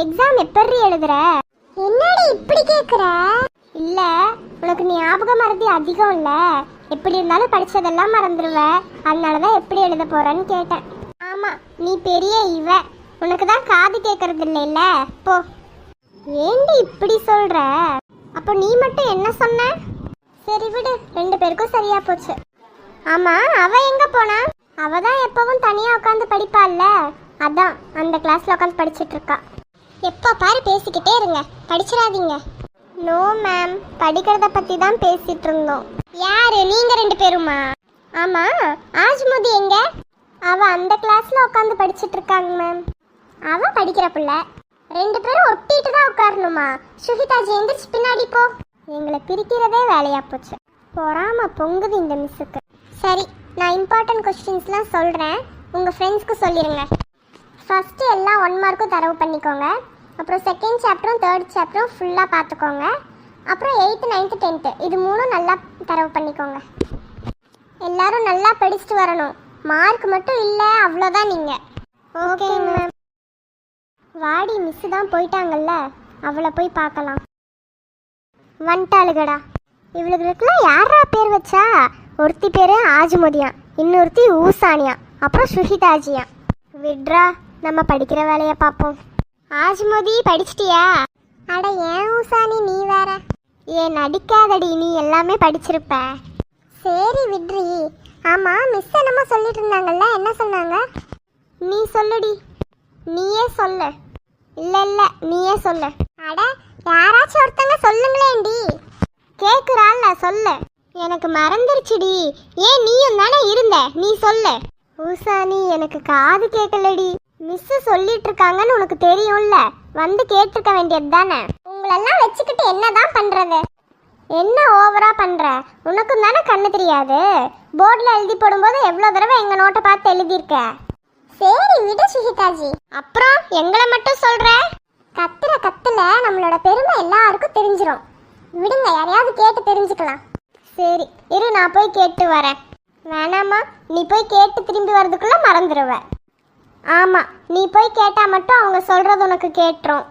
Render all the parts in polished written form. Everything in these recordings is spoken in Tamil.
எக்ஸாம் எப்படி எழுதுற? என்னடி இப்படி கேக்குற? இல்ல, உனக்கு ஞாபக மறதி அதிகம் இல்ல, எப்படி இருந்தாலும் படிச்சதெல்லாம் மறந்துடுவ, அதனாலதான் எப்படி எழுத போறன்னு கேட்டேன். ஆமா, நீ பெரிய இவ, உனக்கு தான் காது கேட்கறது இல்லைல்ல, போ. ஏண்டி இப்படி சொல்ற? அப்போ நீ மட்டும் என்ன சொன்ன? சரி விடு, 2 பேருக்கும் சரியா போச்சு. ஆமா, அவ எங்க போனா? அவ தான் எப்பவும் தனியா உட்காந்து படிப்பாள்ல, அதான் அந்த கிளாஸ்ல உட்காந்து படிச்சிட்டு இருக்கா. எப்போ பாரு பேசிக்கிட்டே இருங்க, படிச்சிடாதீங்க. நோ மேம், படிக்கிறத பத்தி தான் பேசிட்டு இருந்தோம். யாரு நீங்க 2 பேருமா? ஆமா, ஆஜ்முதி எங்க? அவ அந்த கிளாஸ்ல உட்காந்து படிச்சிட்டு இருக்காங்க மேம். அவ படிக்கிற பிள்ளை, 2 பேரும் ஒட்டிட்டு தான் உட்காரணுமா? சுஹிதாஜி எந்திரிச்சு பின்னாடி போ. எங்களை பிரிக்கிறதே வேலையா போச்சு. பொறாம பொங்குது இந்த மிஸ்ஸுக்கு. சரி, நான் இம்பார்ட்டன்ட் கொஸ்டின்ஸ்லாம் சொல்கிறேன், உங்கள் ஃப்ரெண்ட்ஸ்க்கு சொல்லிடுங்க. ஃபஸ்ட்டு எல்லாம் 1 மார்க்கும் தரவு பண்ணிக்கோங்க. அப்புறம் செகண்ட் சாப்டரும் தேர்ட் சாப்டரும் ஃபுல்லாக பார்த்துக்கோங்க. அப்புறம் 8th 9th 10th இது 3 நல்லா தரவு பண்ணிக்கோங்க. எல்லாரும் நல்லா படிச்சுட்டு வரணும். மார்க் மட்டும் இல்லை, அவ்வளோதான் நீங்கள். Okay ma'am. வாடி, மிஸ்ஸு தான் போயிட்டாங்கல்ல, அவளை போய் பார்க்கலாம். வந்துட்டாளுகடா. இவளுகளுக்கெல்லாம் யாரா பேர் வச்சா? ஒருத்தி பேர் ஆஜ்முதியா, இன்னொருத்தி ஊசானியா, அப்புறம் சுஹிதாஜியா. விட்ரா, நம்ம படிக்கிற வேலையை பார்ப்போம். ஆஜ்முதி படிச்சிட்டியா? அட ஏன் ஊசானி நீ வேற? ஏன் நடிக்காதடி, நீ எல்லாமே படிச்சிருப்ப. சரி விட்ரி. ஆமாம், மிஸ் என்னமோ சொல்லிட்டு இருந்தாங்கல்ல, என்ன சொன்னாங்க? நீ சொல்லுடி, நீயே சொல்லு. இல்லை இல்லை, நீயே சொல்லு. அட யாராச்சும் ஒருத்தங்க சொல்லுங்களேண்டி. கேட்குறாள்ல, சொல்லு. எனக்கு மறந்துருச்சுடி. ஏன் நீயும் தானே இருந்த, நீ சொல்லு. ஊசானி, எனக்கு காது கேட்கலடி. மிஸ்ஸு சொல்லிட்டு இருக்காங்கன்னு உனக்கு தெரியும்ல, வந்து கேட்டிருக்க வேண்டியது தானே. உங்களெல்லாம் வச்சுக்கிட்டு என்னதான் பண்றது? என்ன ஓவரா பண்ற? உனக்கும் தானே கண்ணு தெரியாது. போர்டில் எழுதி போடும்போது எவ்வளோ தடவை எங்கள் நோட்டை பார்த்து எழுதியிருக்க. சரி விடு சுஹிதாஜி. அப்புறம் எங்களை மட்டும் சொல்ற? கத்துல கத்துல நம்மளோட பெருமை எல்லாருக்கும் தெரிஞ்சிடும். விடுங்க, யாரையாவது கேட்டு தெரிஞ்சுக்கலாம். சரி இரு, நான் போய் கேட்டு வரேன். வேணாமா, நீ போய் கேட்டு திரும்பி வர்றதுக்குள்ள மறந்துடுவ. ஆமாம், நீ போய் கேட்டால் மட்டும் அவங்க சொல்கிறது உனக்கு கேட்டுரும்.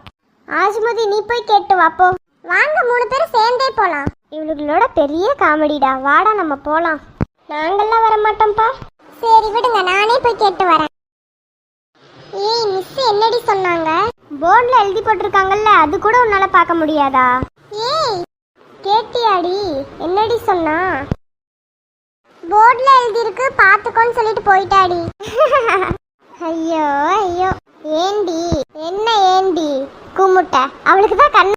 ஆஜ்முதி, நீ போய் கேட்டு வாப்போ. வாங்க, 3 பேரும் சேர்ந்தே போகலாம். இவளுகளோட பெரிய காமெடிடா, வாடா நம்ம போகலாம். நாங்கள்லாம் வர மாட்டோம்ப்பா. சரி விடுங்க, நானே போய் கேட்டு வரேன். ஏய் மிஸ், என்னடி சொன்னாங்க? போர்டில் எழுதி போட்டிருக்காங்கல்ல, அது கூட உன்னால பார்க்க முடியாதா? ஏய் கேட்டியாடி? என்னடி சொன்னா? போர்டில் எழுதிருக்கு, பார்த்துக்கோன்னு சொல்லிட்டு போயிட்டாடி. ஐயோ ஐயோ. ஏண்டி? என்ன ஏண்டி குமுட்ட? அவளுக்கு தான் கண்ணு.